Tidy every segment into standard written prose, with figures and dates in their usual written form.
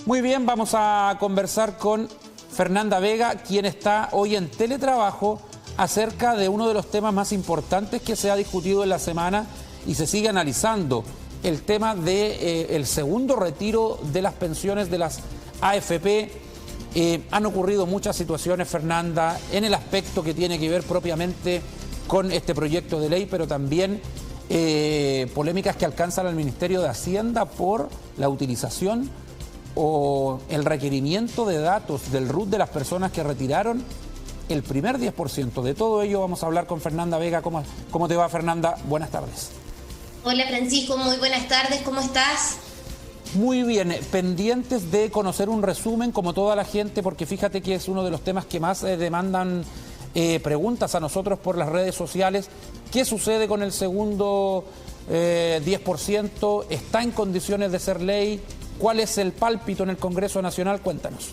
Muy bien, vamos a conversar con Fernanda Vega, quien está hoy en teletrabajo acerca de uno de los temas más importantes que se ha discutido en la semana y se sigue analizando, el tema del segundo retiro de las pensiones de las AFP. Han ocurrido muchas situaciones, Fernanda, en el aspecto que tiene que ver propiamente con este proyecto de ley, pero también polémicas que alcanzan al Ministerio de Hacienda por la utilización o el requerimiento de datos del RUT de las personas que retiraron el primer 10%. De todo ello vamos a hablar con Fernanda Vega. ¿Cómo te va, Fernanda? Buenas tardes. Hola, Francisco, muy buenas tardes, ¿cómo estás? Muy bien, pendientes de conocer un resumen como toda la gente, porque fíjate que es uno de los temas que más demandan preguntas a nosotros por las redes sociales. ¿Qué sucede con el segundo 10%? ¿Está en condiciones de ser ley? ¿Cuál es el pálpito en el Congreso Nacional? Cuéntanos.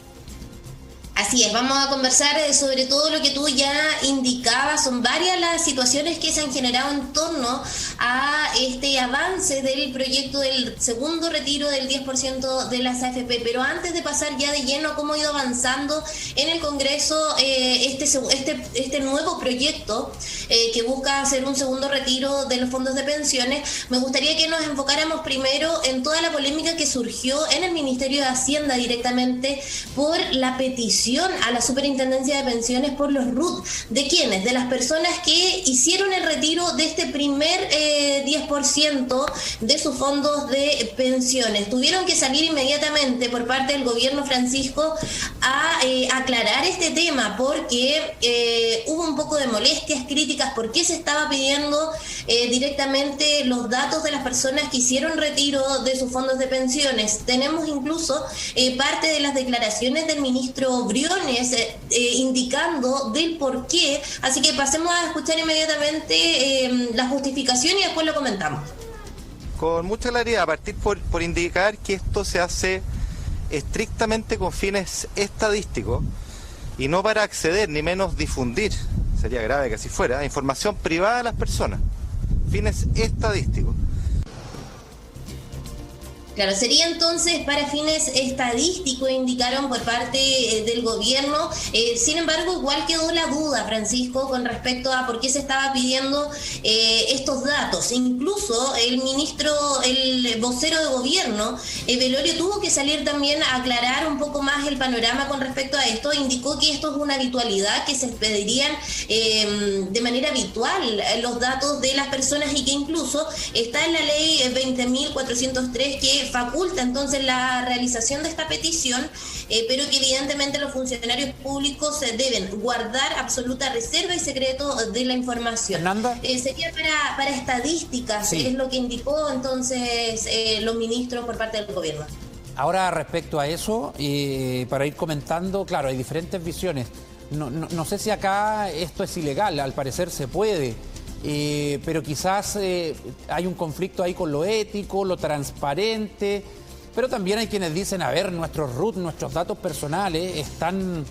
Así es, vamos a conversar sobre todo lo que tú ya indicabas. Son varias las situaciones que se han generado en torno a este avance del proyecto del segundo retiro del 10% de las AFP. Pero antes de pasar ya de lleno a cómo ha ido avanzando en el Congreso este nuevo proyecto que busca hacer un segundo retiro de los fondos de pensiones, me gustaría que nos enfocáramos primero en toda la polémica que surgió en el Ministerio de Hacienda directamente por la petición a la Superintendencia de Pensiones por los RUT. ¿De quiénes? De las personas que hicieron el retiro de este primer 10% de sus fondos de pensiones. Tuvieron que salir inmediatamente por parte del gobierno, Francisco, a aclarar este tema porque hubo un poco de molestias, críticas, por qué se estaba pidiendo directamente los datos de las personas que hicieron retiro de sus fondos de pensiones. Tenemos incluso parte de las declaraciones del ministro Briones indicando del por qué, así que pasemos a escuchar inmediatamente la justificación y después lo comentamos. Con mucha claridad, a partir por indicar que esto se hace estrictamente con fines estadísticos y no para acceder ni menos difundir, sería grave que así fuera, información privada de las personas, fines estadísticos. Claro, sería entonces para fines estadísticos, indicaron por parte del gobierno. Sin embargo, igual quedó la duda, Francisco, con respecto a por qué se estaba pidiendo estos datos. Incluso el vocero de gobierno, Velorio, tuvo que salir también a aclarar un poco más el panorama con respecto a esto. Indicó que esto es una habitualidad, que se pedirían de manera habitual los datos de las personas y que incluso está en la ley 20.403 que faculta entonces la realización de esta petición, pero que evidentemente los funcionarios públicos deben guardar absoluta reserva y secreto de la información. Fernanda. Sería para estadísticas, sí. Es lo que indicó entonces los ministros por parte del gobierno. Ahora, respecto a eso, para ir comentando, claro, hay diferentes visiones. No sé si acá esto es ilegal, al parecer se puede. Pero quizás hay un conflicto ahí con lo ético, lo transparente, pero también hay quienes dicen, a ver, nuestros RUT, nuestros datos personales están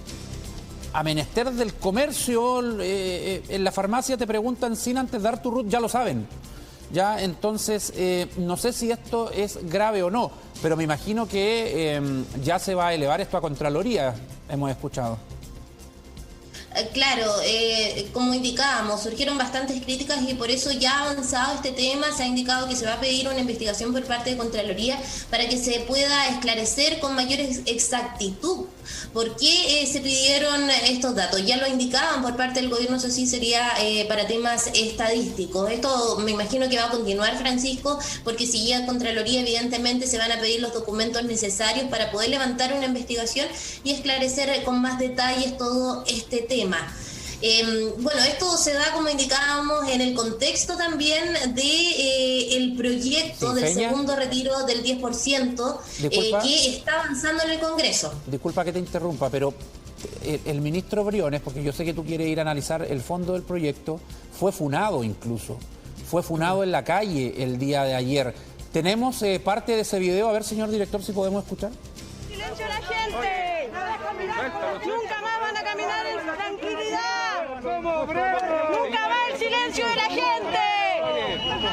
a menester del comercio. En la farmacia te preguntan sin antes dar tu RUT, ya lo saben. Ya, entonces, no sé si esto es grave o no, pero me imagino que ya se va a elevar esto a Contraloría, hemos escuchado. Claro, como indicábamos, surgieron bastantes críticas y por eso ya ha avanzado este tema. Se ha indicado que se va a pedir una investigación por parte de Contraloría para que se pueda esclarecer con mayor exactitud por qué se pidieron estos datos. Ya lo indicaban por parte del gobierno, eso sí sería para temas estadísticos. Esto me imagino que va a continuar, Francisco, porque si llega a Contraloría evidentemente se van a pedir los documentos necesarios para poder levantar una investigación y esclarecer con más detalles todo este tema. Bueno, esto se da, como indicábamos, en el contexto también de el proyecto del segundo retiro del 10% que está avanzando en el Congreso. Disculpa que te interrumpa, pero el ministro Briones, porque yo sé que tú quieres ir a analizar el fondo del proyecto, fue funado incluso. Fue funado en la calle el día de ayer. Tenemos parte de ese video, a ver, señor director, si podemos escuchar. ¡Silencio a la gente! ¡Nunca más van a caminar en tranquilidad! ¡Nunca más el silencio de la gente!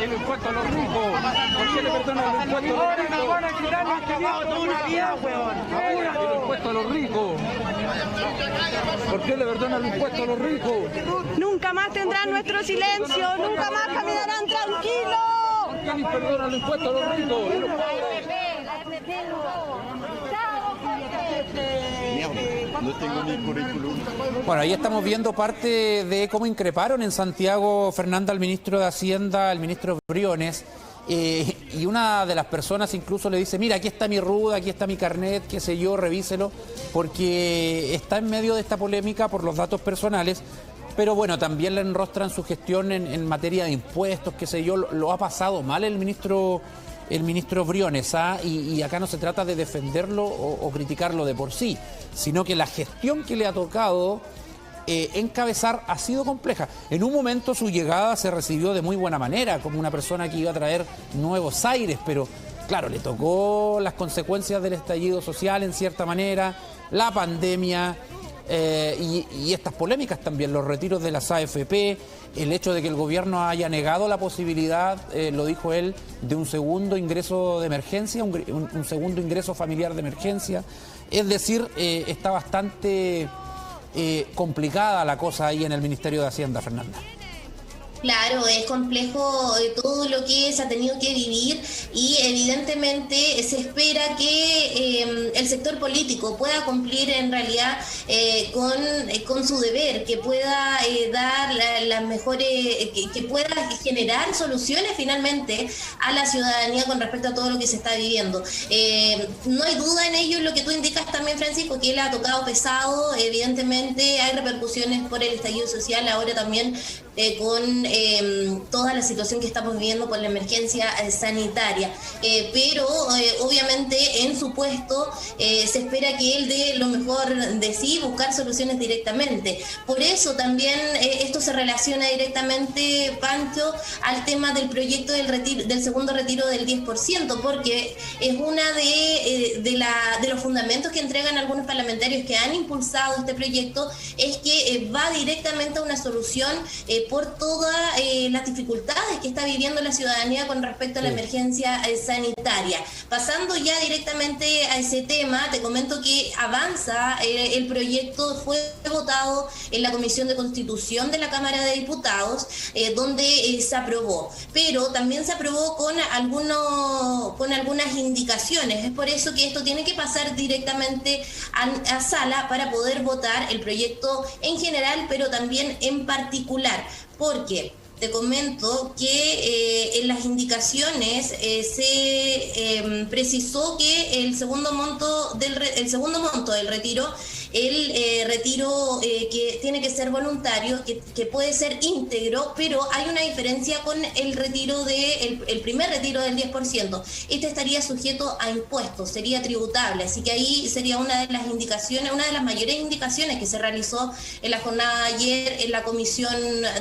el impuesto a los ricos? ¿Por qué le perdonan el impuesto a los ricos? Ahora van a quitar los que viven toda una vida, weón. El impuesto a los ricos. ¿Por qué le perdonan el impuesto a los ricos? Nunca más tendrán nuestro silencio, nunca más caminarán tranquilos. ¿Por qué les perdonan el impuesto a los ricos? No tengo ni currículum. Bueno, ahí estamos viendo parte de cómo increparon en Santiago, Fernanda, al ministro de Hacienda, al ministro Briones, y una de las personas incluso le dice, mira, aquí está mi ruda, aquí está mi carnet, qué sé yo, revíselo, porque está en medio de esta polémica por los datos personales, pero bueno, también le enrostran su gestión en materia de impuestos, qué sé yo, lo ha pasado mal el ministro Briones, y acá no se trata de defenderlo o criticarlo de por sí, sino que la gestión que le ha tocado encabezar ha sido compleja. En un momento su llegada se recibió de muy buena manera, como una persona que iba a traer nuevos aires, pero claro, le tocó las consecuencias del estallido social en cierta manera, la pandemia, y estas polémicas también, los retiros de las AFP, el hecho de que el gobierno haya negado la posibilidad, lo dijo él, de un segundo ingreso de emergencia, un segundo ingreso familiar de emergencia. Es decir, está bastante complicada la cosa ahí en el Ministerio de Hacienda, Fernanda. Claro, es complejo todo lo que se ha tenido que vivir y evidentemente se espera que el sector político pueda cumplir en realidad con su deber, que pueda dar las mejores, que pueda generar soluciones finalmente a la ciudadanía con respecto a todo lo que se está viviendo. No hay duda en ello, lo que tú indicas también, Francisco, que él ha tocado pesado, evidentemente hay repercusiones por el estallido social, ahora también con toda la situación que estamos viviendo con la emergencia sanitaria, pero obviamente en su puesto se espera que él dé lo mejor de sí, buscar soluciones directamente. Por eso también esto se relaciona directamente, Pancho, al tema del proyecto del segundo retiro del 10%, porque es una de los fundamentos que entregan algunos parlamentarios que han impulsado este proyecto, es que va directamente a una solución por todas las dificultades que está viviendo la ciudadanía con respecto a la emergencia sanitaria. Pasando ya directamente a ese tema, te comento que avanza el proyecto, fue votado en la Comisión de Constitución de la Cámara de Diputados, donde se aprobó, pero también se aprobó con algunas indicaciones. Es por eso que esto tiene que pasar directamente a sala para poder votar el proyecto en general, pero también en particular. Porque te comento que en las indicaciones se precisó que el segundo monto del retiro, el retiro que tiene que ser voluntario, que puede ser íntegro, pero hay una diferencia con el retiro el primer retiro del 10%. Este estaría sujeto a impuestos, sería tributable, así que ahí sería una de las indicaciones, una de las mayores indicaciones que se realizó en la jornada de ayer en la Comisión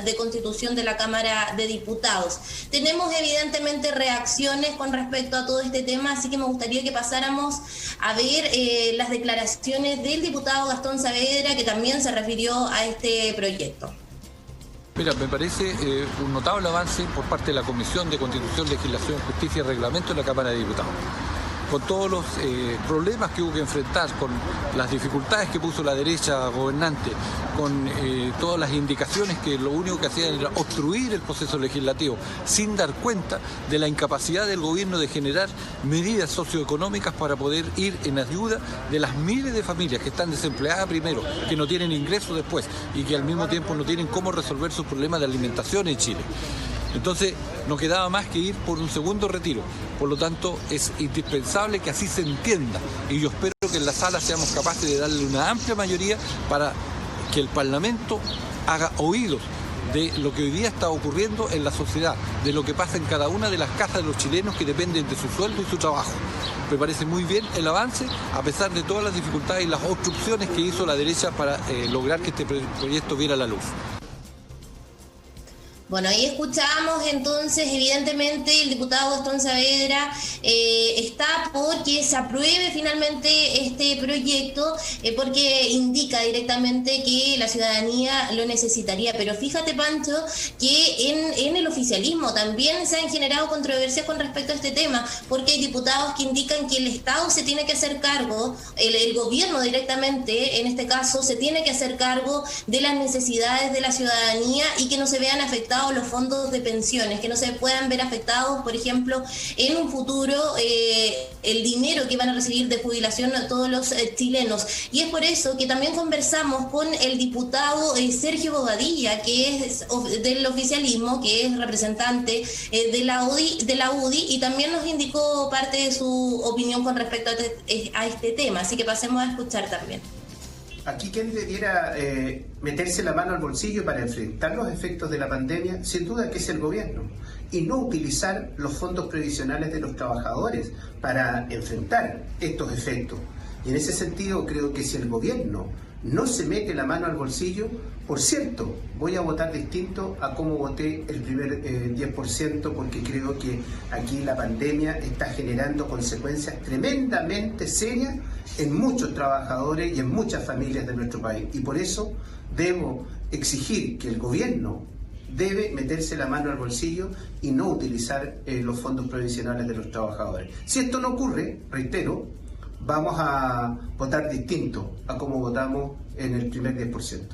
de Constitución de la Cámara de Diputados. Tenemos evidentemente reacciones con respecto a todo este tema, así que me gustaría que pasáramos a ver las declaraciones del diputado Gastón Saavedra, que también se refirió a este proyecto. Mira, me parece un notable avance por parte de la Comisión de Constitución, Legislación, Justicia y Reglamento de la Cámara de Diputados. Con todos los problemas que hubo que enfrentar, con las dificultades que puso la derecha gobernante, con todas las indicaciones que lo único que hacían era obstruir el proceso legislativo, sin dar cuenta de la incapacidad del gobierno de generar medidas socioeconómicas para poder ir en ayuda de las miles de familias que están desempleadas primero, que no tienen ingresos después y que al mismo tiempo no tienen cómo resolver sus problemas de alimentación en Chile. Entonces, no quedaba más que ir por un segundo retiro. Por lo tanto, es indispensable que así se entienda. Y yo espero que en la sala seamos capaces de darle una amplia mayoría para que el Parlamento haga oídos de lo que hoy día está ocurriendo en la sociedad, de lo que pasa en cada una de las casas de los chilenos que dependen de su sueldo y su trabajo. Me parece muy bien el avance, a pesar de todas las dificultades y las obstrucciones que hizo la derecha para lograr que este proyecto viera la luz. Bueno, ahí escuchamos entonces, evidentemente el diputado Gastón Saavedra está por que se apruebe finalmente este proyecto porque indica directamente que la ciudadanía lo necesitaría. Pero fíjate, Pancho, que en el oficialismo también se han generado controversias con respecto a este tema, porque hay diputados que indican que el Estado se tiene que hacer cargo, el gobierno directamente, en este caso, se tiene que hacer cargo de las necesidades de la ciudadanía y que no se vean afectados los fondos de pensiones, que no se puedan ver afectados, por ejemplo, en un futuro el dinero que van a recibir de jubilación todos los chilenos. Y es por eso que también conversamos con el diputado Sergio Bobadilla, que es del oficialismo, que es representante de la UDI, y también nos indicó parte de su opinión con respecto a este tema. Así que pasemos a escuchar también. Aquí quien debiera meterse la mano al bolsillo para enfrentar los efectos de la pandemia, sin duda que es el gobierno, y no utilizar los fondos previsionales de los trabajadores para enfrentar estos efectos. Y en ese sentido creo que si el gobierno no se mete la mano al bolsillo, por cierto, voy a votar distinto a cómo voté el primer 10%, porque creo que aquí la pandemia está generando consecuencias tremendamente serias en muchos trabajadores y en muchas familias de nuestro país. Y por eso debo exigir que el gobierno debe meterse la mano al bolsillo y no utilizar los fondos provisionales de los trabajadores. Si esto no ocurre, reitero, vamos a votar distinto a como votamos en el primer 10%.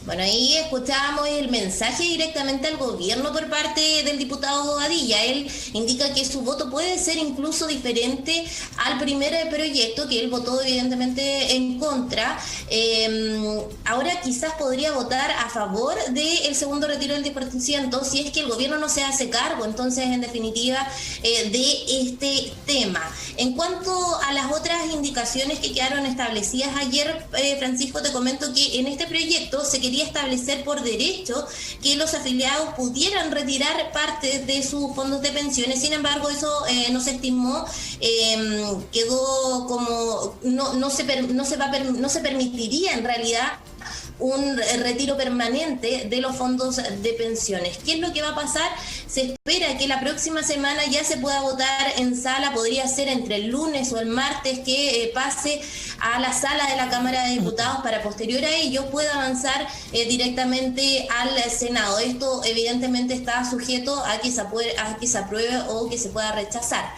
Bueno, ahí escuchábamos el mensaje directamente al gobierno por parte del diputado Bobadilla. Él indica que su voto puede ser incluso diferente al primer proyecto, que él votó evidentemente en contra. Ahora quizás podría votar a favor del segundo retiro del 10% si es que el gobierno no se hace cargo, entonces, en definitiva, de este tema. En cuanto a las otras indicaciones que quedaron establecidas ayer, Francisco, te comento que en este proyecto se quería establecer por derecho que los afiliados pudieran retirar parte de sus fondos de pensiones. Sin embargo, eso no se estimó, quedó como no se permitiría en realidad un retiro permanente de los fondos de pensiones. ¿Qué es lo que va a pasar? Se espera que la próxima semana ya se pueda votar en sala, podría ser entre el lunes o el martes que pase a la sala de la Cámara de Diputados para posterior a ello pueda avanzar directamente al Senado. Esto evidentemente está sujeto a que se apruebe o que se pueda rechazar.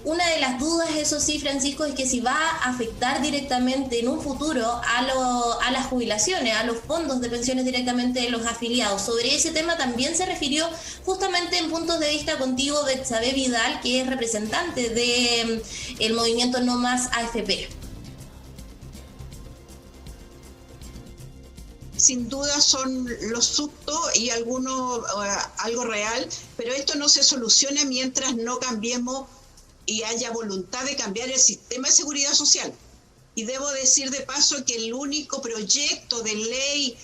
Una de las dudas, eso sí, Francisco, es que si va a afectar directamente en un futuro a las jubilaciones, a los fondos de pensiones directamente de los afiliados. Sobre ese tema también se refirió justamente en puntos de vista contigo Betsabe Vidal, que es representante del movimiento No Más AFP. Sin duda son los sustos y algunos algo real, pero esto no se soluciona mientras no cambiemos y haya voluntad de cambiar el sistema de seguridad social. Y debo decir de paso que el único proyecto de ley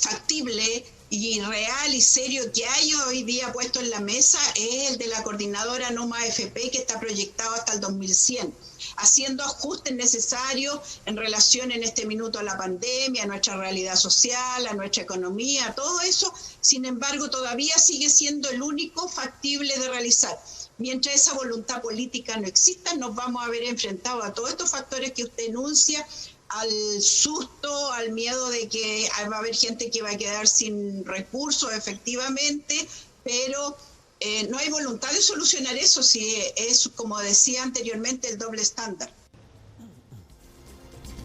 factible y real y serio que hay hoy día puesto en la mesa es el de la coordinadora No Más AFP, que está proyectado hasta el 2100, haciendo ajustes necesarios en relación en este minuto a la pandemia, a nuestra realidad social, a nuestra economía, todo eso. Sin embargo, todavía sigue siendo el único factible de realizar. Mientras esa voluntad política no exista, nos vamos a ver enfrentados a todos estos factores que usted enuncia, al susto, al miedo de que va a haber gente que va a quedar sin recursos, efectivamente, pero no hay voluntad de solucionar eso, si es, como decía anteriormente, el doble estándar.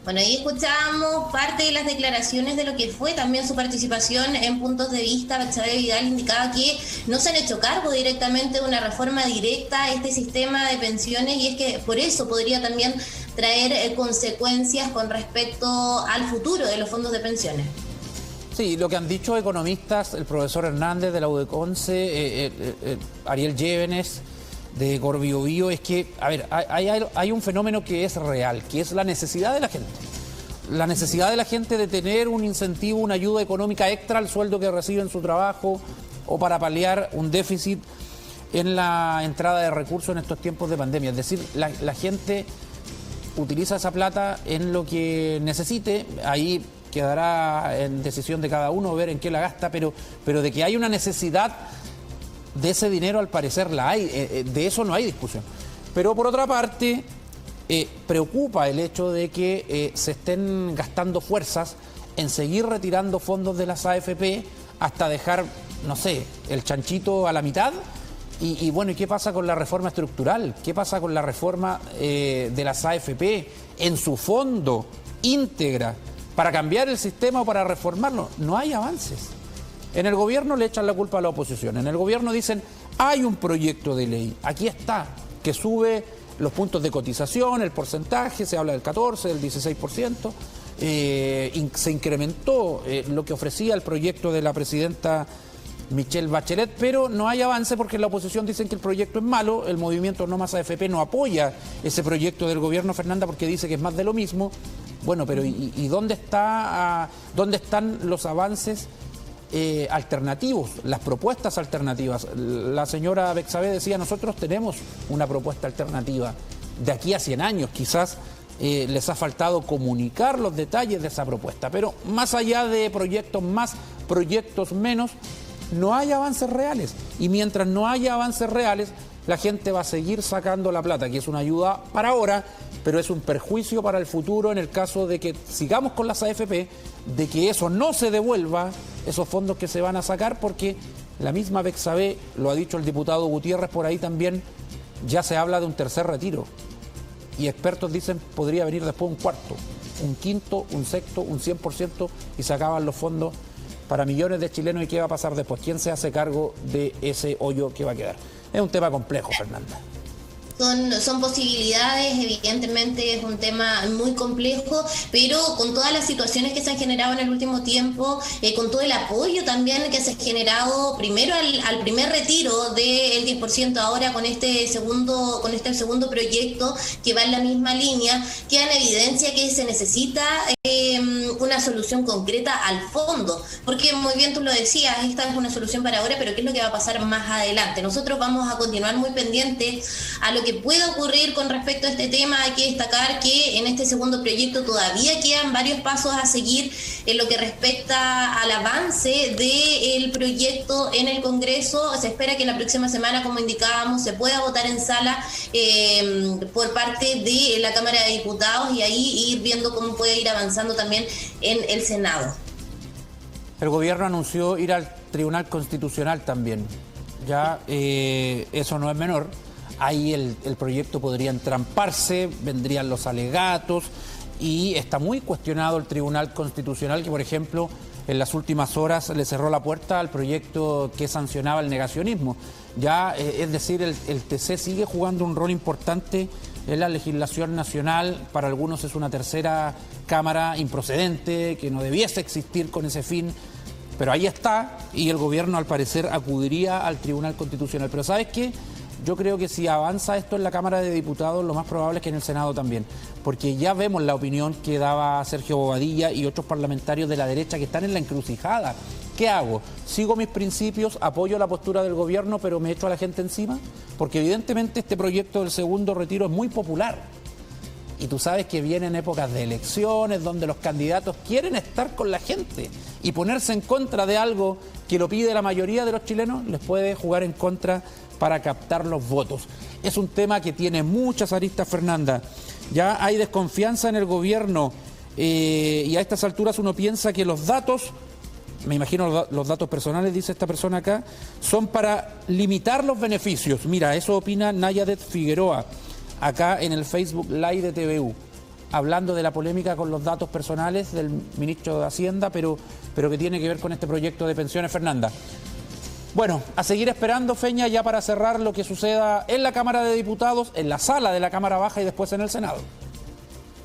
Bueno, ahí escuchábamos parte de las declaraciones de lo que fue también su participación en Puntos de Vista. Betsabe Vidal indicaba que no se han hecho cargo directamente de una reforma directa a este sistema de pensiones, y es que por eso podría también traer consecuencias con respecto al futuro de los fondos de pensiones. Sí, lo que han dicho economistas, el profesor Hernández de la UDECONCE, Ariel Llévenes de Corbiobío, es que, a ver, hay un fenómeno que es real, que es la necesidad de la gente. La necesidad de la gente de tener un incentivo, una ayuda económica extra al sueldo que recibe en su trabajo, o para paliar un déficit en la entrada de recursos en estos tiempos de pandemia. Es decir, la gente utiliza esa plata en lo que necesite. Ahí quedará en decisión de cada uno ver en qué la gasta, pero de que hay una necesidad de ese dinero, al parecer la hay, de eso no hay discusión. Pero por otra parte, preocupa el hecho de que se estén gastando fuerzas en seguir retirando fondos de las AFP hasta dejar, no sé, el chanchito a la mitad. Y bueno, ¿y qué pasa con la reforma estructural? ¿Qué pasa con la reforma de las AFP en su fondo íntegra para cambiar el sistema o para reformarlo? No hay avances. En el gobierno le echan la culpa a la oposición. En el gobierno dicen, hay un proyecto de ley, aquí está, que sube los puntos de cotización, el porcentaje, se habla del 14%, del 16%, se incrementó lo que ofrecía el proyecto de la presidenta Michelle Bachelet, pero no hay avance porque la oposición dicen que el proyecto es malo, el movimiento No Más AFP no apoya ese proyecto del gobierno, Fernanda, porque dice que es más de lo mismo. Bueno, pero ¿y dónde están los avances alternativos, las propuestas alternativas? La señora Bexabé decía, nosotros tenemos una propuesta alternativa de aquí a 100 años, quizás les ha faltado comunicar los detalles de esa propuesta, pero más allá de proyectos más, proyectos menos, no hay avances reales, y mientras no haya avances reales, la gente va a seguir sacando la plata, que es una ayuda para ahora, pero es un perjuicio para el futuro en el caso de que sigamos con las AFP, de que eso no se devuelva, esos fondos que se van a sacar, porque la misma Bexabé, lo ha dicho el diputado Gutiérrez por ahí también, ya se habla de un tercer retiro, y expertos dicen podría venir después un cuarto, un quinto, un sexto, un 100%, y se acaban los fondos para millones de chilenos. ¿Y qué va a pasar después? ¿Quién se hace cargo de ese hoyo que va a quedar? Es un tema complejo, Fernanda. Son posibilidades, evidentemente es un tema muy complejo, pero con todas las situaciones que se han generado en el último tiempo, con todo el apoyo también que se ha generado primero al primer retiro del 10%, ahora con este segundo proyecto que va en la misma línea, queda en evidencia que se necesita una solución concreta al fondo, porque muy bien tú lo decías, esta es una solución para ahora, pero ¿qué es lo que va a pasar más adelante? Nosotros vamos a continuar muy pendientes a lo que pueda ocurrir con respecto a este tema. Hay que destacar que en este segundo proyecto todavía quedan varios pasos a seguir en lo que respecta al avance del proyecto en el Congreso. Se espera que la próxima semana, como indicábamos, se pueda votar en sala por parte de la Cámara de Diputados, y ahí ir viendo cómo puede ir avanzando también en el Senado. El gobierno anunció ir al Tribunal Constitucional también. Ya eso no es menor. Ahí el proyecto podría entramparse, vendrían los alegatos, y está muy cuestionado el Tribunal Constitucional, que por ejemplo en las últimas horas le cerró la puerta al proyecto que sancionaba el negacionismo. Ya, es decir, el TC sigue jugando un rol importante en la legislación nacional. Para algunos es una tercera cámara improcedente, que no debiese existir con ese fin, pero ahí está, y el gobierno al parecer acudiría al Tribunal Constitucional. Pero ¿sabes qué? Yo creo que si avanza esto en la Cámara de Diputados, lo más probable es que en el Senado también, porque ya vemos la opinión que daba Sergio Bobadilla y otros parlamentarios de la derecha que están en la encrucijada. ¿Qué hago? ¿Sigo mis principios, apoyo la postura del gobierno, pero me echo a la gente encima? Porque evidentemente este proyecto del segundo retiro es muy popular. Y tú sabes que vienen épocas de elecciones donde los candidatos quieren estar con la gente, y ponerse en contra de algo que lo pide la mayoría de los chilenos les puede jugar en contra para captar los votos. Es un tema que tiene muchas aristas, Fernanda. Ya hay desconfianza en el gobierno, y a estas alturas uno piensa que los datos, me imagino los datos personales, dice esta persona acá, son para limitar los beneficios. Mira, eso opina Nayadet Figueroa, acá en el Facebook Live de TVU, hablando de la polémica con los datos personales del ministro de Hacienda, pero que tiene que ver con este proyecto de pensiones, Fernanda. Bueno, a seguir esperando, Feña, ya para cerrar lo que suceda en la Cámara de Diputados, en la sala de la Cámara Baja y después en el Senado.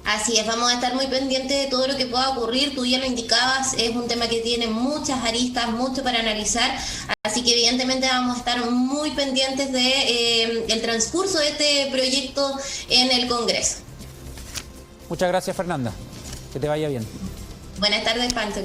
Así es, vamos a estar muy pendientes de todo lo que pueda ocurrir. Tú ya lo indicabas, es un tema que tiene muchas aristas, mucho para analizar, así que evidentemente vamos a estar muy pendientes de el transcurso de este proyecto en el Congreso. Muchas gracias, Fernanda. Que te vaya bien. Buenas tardes, Pancho.